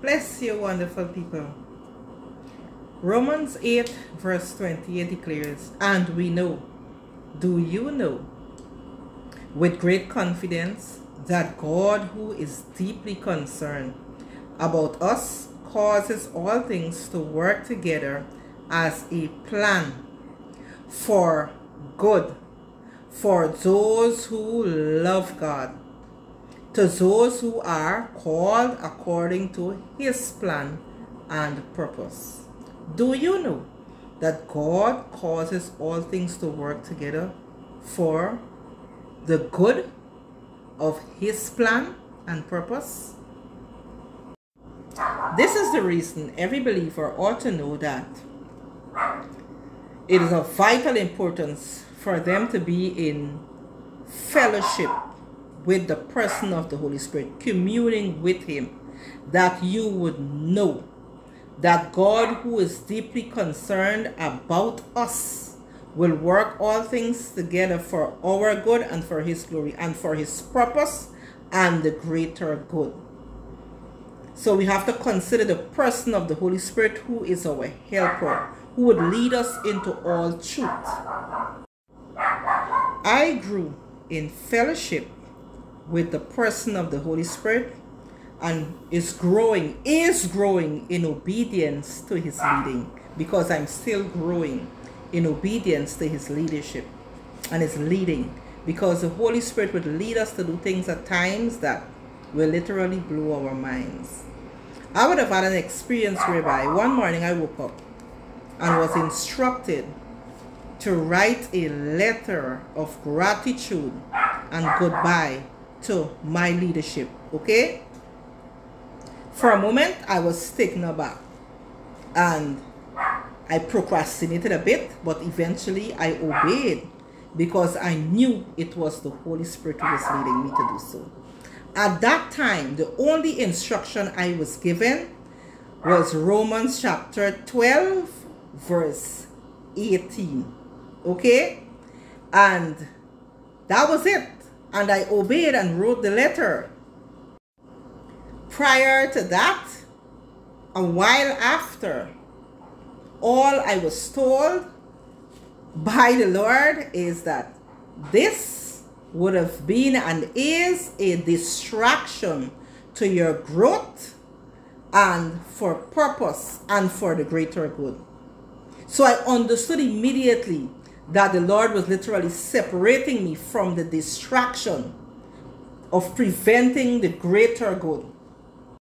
Bless you, wonderful people. Romans 8 verse 28 declares, and we know, do you know, with great confidence that God, who is deeply concerned about us, causes all things to work together as a plan for good for those who love God, to those who are called according to his plan and purpose. Do you know that God causes all things to work together for the good of his plan and purpose? This is the reason every believer ought to know that it is of vital importance for them to be in fellowship with the person of the Holy Spirit, communing with him, that you would know that God, who is deeply concerned about us, will work all things together for our good and for his glory and for his purpose and the greater good. So we have to consider the person of the Holy Spirit, who is our helper, who would lead us into all truth. I grew in fellowship with the person of the Holy Spirit and is growing in obedience to his leading, because I'm still growing in obedience to his leadership and his leading, because the Holy Spirit would lead us to do things at times that will literally blow our minds. I would have had an experience whereby one morning I woke up and was instructed to write a letter of gratitude and goodbye to my leadership. Okay? For a moment, I was taken aback and I procrastinated a bit, but eventually I obeyed because I knew it was the Holy Spirit who was leading me to do so. At that time, the only instruction I was given was Romans chapter 12, verse 18. Okay? And that was it. And I obeyed and wrote the letter. Prior to that, a while after, all I was told by the Lord is that this would have been and is a distraction to your growth and for purpose and for the greater good. So I understood immediately that the Lord was literally separating me from the distraction of preventing the greater good.